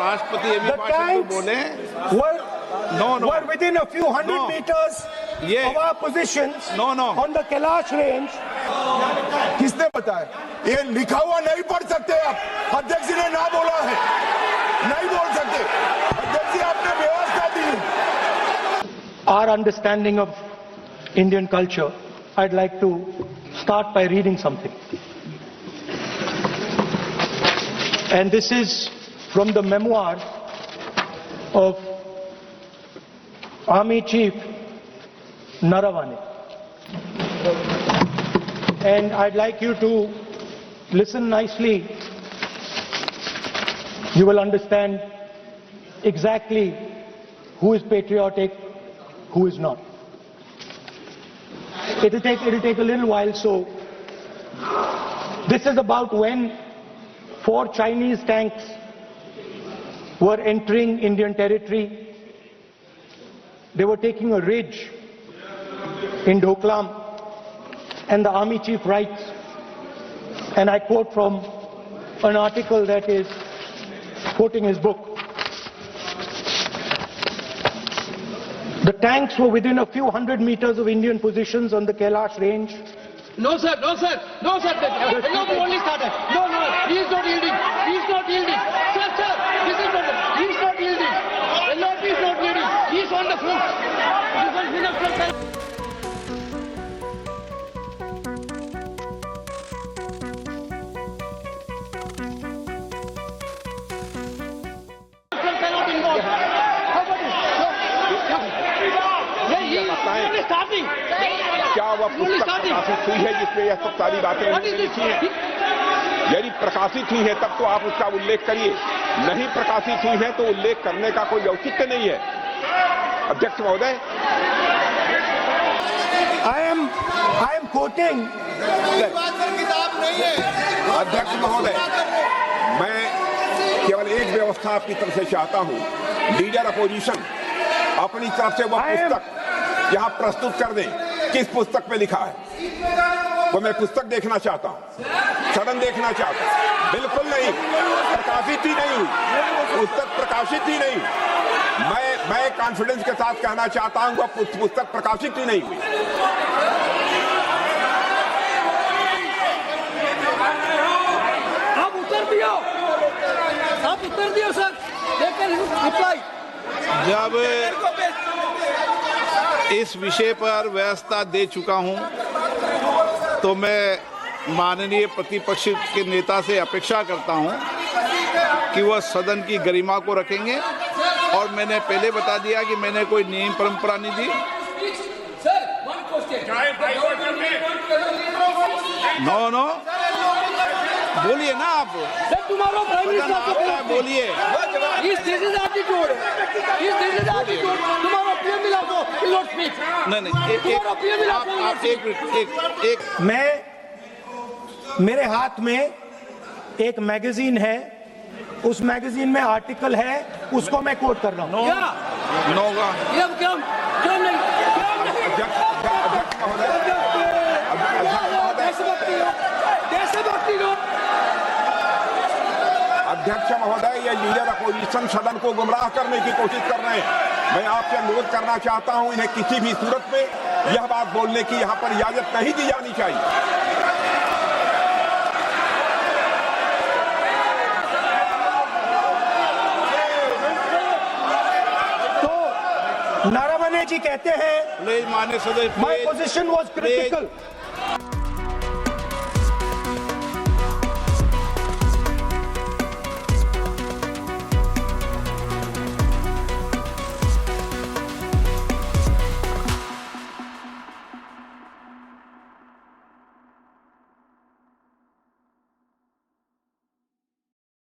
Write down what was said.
राष्ट्रपति The tanks बोले were within a few hundred meters of our positions on the Kailash range. किसने बताया? ये लिखा हुआ नहीं पढ़ सकते आप, अध्यक्ष जी ने ना बोला है, नहीं बोल सकते। अध्यक्ष जी आपने व्यवस्था दी। Our understanding of Indian culture, I'd like to start by reading something. And this is from the memoir of Army Chief Naravane. And I'd like you to listen nicely. You will understand exactly who is patriotic, who is not. It'll take a little while, so this is about when 4 Chinese tanks were entering Indian territory. They were taking a ridge in Doklam, and the army chief writes, and I quote from an article that is quoting his book. The tanks were within a few hundred meters of Indian positions on the Kailash range. No, sir, no, sir, no, sir. No, only started. No, he is not yielding. He is not yielding. Sir, this is not. He is not yielding. LRP is not yielding. He is on the front. क्या वह पुस्तक प्रकाशित हुई है जिसमें यह सब सारी बातें लिखी हैं? यदि प्रकाशित हुई है तब तो आप उसका उल्लेख करिए, नहीं प्रकाशित हुई है तो उल्लेख करने का कोई औचित्य नहीं है। अध्यक्ष महोदय, I am quoting. किताब नहीं है। अध्यक्ष महोदय, मैं केवल एक व्यवस्था आपकी तरफ से चाहता हूं, लीडर अपोजिशन अपनी तरफ से वह पुस्तक यहाँ प्रस्तुत कर दें। किस पुस्तक में लिखा है वो मैं पुस्तक देखना चाहता हूँ, सदन देखना चाहता हूँ। बिल्कुल नहीं, प्रकाशित ही नहीं हुई, पुस्तक प्रकाशित ही नहीं। मैं कॉन्फिडेंस के साथ कहना चाहता हूँ वह पुस्तक प्रकाशित ही नहीं हुई। आप उत्तर दियो सर, रिप्लाई। जब इस विषय पर व्यवस्था दे चुका हूं तो मैं माननीय प्रतिपक्ष के नेता से अपेक्षा करता हूं कि वह सदन की गरिमा को रखेंगे, और मैंने पहले बता दिया कि मैंने कोई नियम परंपरा नहीं दी। नो बोलिए ना आप, तुम्हारा प्राइम मिनिस्टर बोलिए। नहीं, मेरे हाथ में एक मैगजीन है, उस मैगजीन में आर्टिकल है, उसको मैं कोट कर रहा हूँ। अध्यक्ष महोदय, ये लीडर अपोजिशन सदन को गुमराह करने की कोशिश कर रहे हैं। मैं आपसे अनुरोध करना चाहता हूं, इन्हें किसी भी सूरत में यह बात बोलने की यहां पर इजाजत नहीं दी जानी चाहिए। तो नारावने जी कहते हैं, माननीय सदस्य, माय पोजीशन वाज क्रिटिकल।